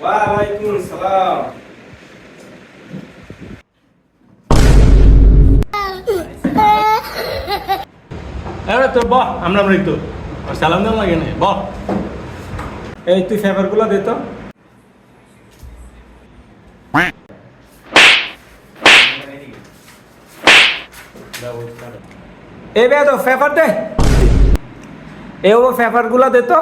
Waalaikumsalam. আরে তো বাহ আমরা তো সালাম দাম লাগে না বাহ এই তুই ফেভারগুলো দে তো। এই বে তো ফেভার দে, এই ও ফেভারগুলো দে তো।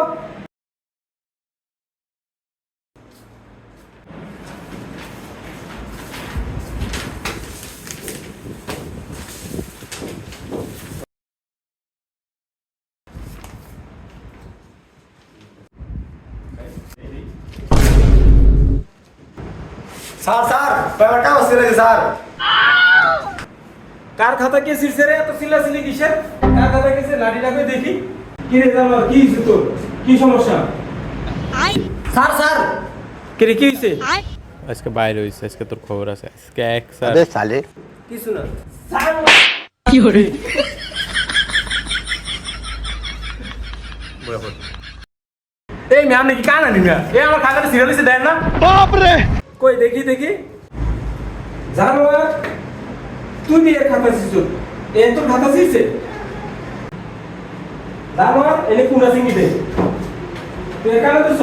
স্যার স্যার পেপারটা বসে লাগে স্যার। কার খাতা কে ছিড়ছে রে? এত চিল্লাচিল্লি কিসের? কার খাতা কেছে? লাঠি লাগবে দেখি। কি রে জানো কি হইছে তোর? কি সমস্যা? স্যার স্যার কি রে কি হইছে? আজকে বাইরে হইছে, আজকে তোর খবর আছে। আজকে এক স্যার अबे साले কিছু না স্যার। কি করে এই ম্যাম নাকি কানা নি ম্যাম এই আমার খাতাটা সিরিয়াল লিখে দেন না। बाप रे কই দেখি দেখি। জানো তুই দিয়ে খাতা ছিড়ছ। এ তোর খাতা ছিড়ছে? জানো এনে কোন আছে কি দে? তুই কানা দিছ?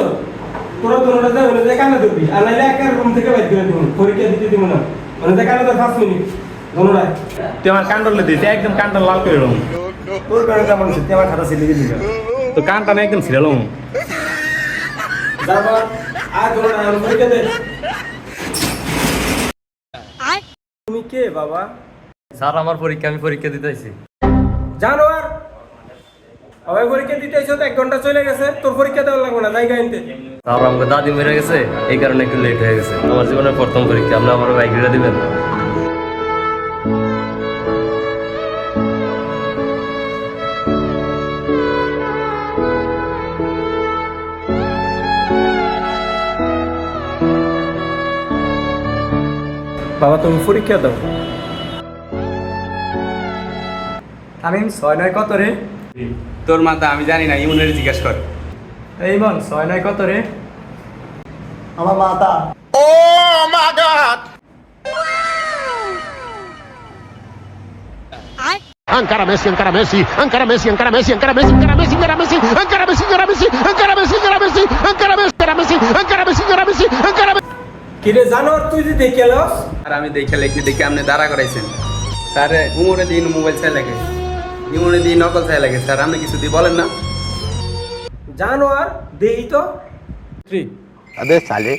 তোরা দোনোটা যা হলে কানা দিবি। আর নাইলে একার রুম থেকে বাইর করে দিব। পরীক্ষা দিতে দিব না। মানে কানা তো 5 মিনিট। দোনোটা তুই আমার কান্ডলে দিস একদম কান্ডল লাল করে রং তোর কারণে কেমন আছে? তুই আমার খাতা ছিড়ে দিবি। তো কানটা না একদম সিরিয়াল যাবা আর দোনোটা আমি পরীক্ষা দে। তুমি কে বাবা? স্যার আমার পরীক্ষা আমি পরীক্ষা দিতে আইছি। জানোয়ার সবাই পরীক্ষা দিতে এসে তো 1 ঘন্টা চলে গেছে। তোর পরীক্ষা দেওয়া লাগবে না, জায়গা আনতে। স্যার আমাকে দাদি মেরে গেছে এই কারণে একটু লেট হয়ে গেছে। আমার জীবনের প্রথম পরীক্ষা, আপনি আমার বাইকটা দিবেন? বাবা তুমি পরীক্ষা দাও। আমি 6-9 কত রে? তোর মাথা আমি জানি না, ইমনের জিজ্ঞাসা কর। এই বোন 6-9 কত রে? আমার মাতা। Ankara Messi, Ankara Messi, Ankara Messi, Ankara Messi, Ankara Messi, Ankara Messi, Ankara Messi, Ankara Messi, Ankara Messi, Ankara Messi, Ankara Messi, Ankara Messi, Ankara Messi, Ankara Messi, Ankara Messi, Ankara Messi. কি রে জানোয়ার তুই যে দেখে loss? আর আমি দেখে লেখি দেখে আপনি দাঁড়া করাইছেন স্যার। উমরে দিন মোবাইল চাই লাগে, ইমরে দিন নকল চাই লাগে স্যার। আপনি কিছু দিয়ে বলেন না। জানোয়ার দেই তো। अबे साले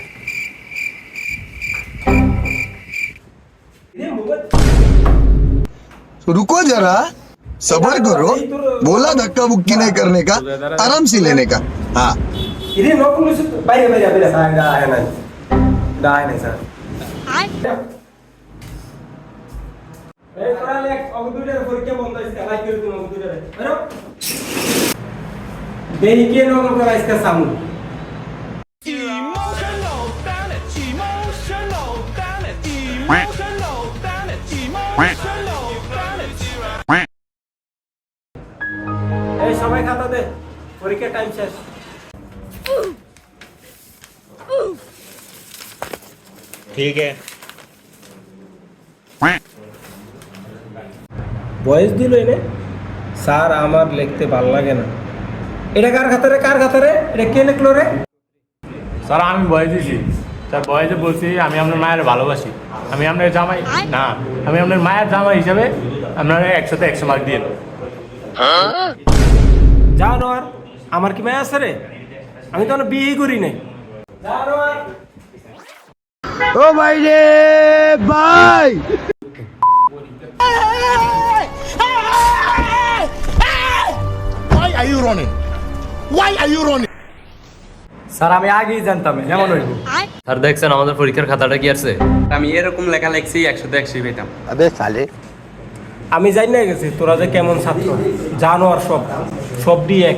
रुको जरा सबर करो बोला धक्का बुक्की नहीं करने का आराम से लेने का हाँ ইরে নকল নিছ বাইরে বাইরে বাইরে স্যার আয় না। দাই নাই স্যার। এই করালে অগদুরের পরীক্ষা বন্ধ হইছে। লাইক করে দিন অগদুরের। আরে দেই কে নকল করাইছ কা সামু। এই সবাই খাতা দে, পরীক্ষা টাইম শেষ। ঠিক আছে বয়স দিল এনে। স্যার আমার লিখতে ভাল লাগে না। এটা কার খাতারে? কার খাতারে? এটা কে লিখলো রে? স্যার আমি বয়স দিছি স্যার। বয়সে বলছি আমি আপনার মায়ের ভালোবাসি। আমি আপনার জামাই না, আমি আপনার মায়ের জামাই হিসাবে আপনারা 100-তে 100 মার্ক দিয়ে দেব। জানোয়ার আমার কি মায়া আছে রে? আমি তো বিয়ে করি নাই। জানোয়ার ओ भाई रे भाई Why are you running? Why are you running? Sir আমি আগেই জানতাম এমন হইব। আর দেখছেন আমাদের পরীক্ষার খাতাটা কি আছে? আমি এরকম লেখা লেখছি 100-তে 100 পেতাম। আমি জানি না গেছি তোরা যে কেমন ছাত্র, জানো আর সব ডি এক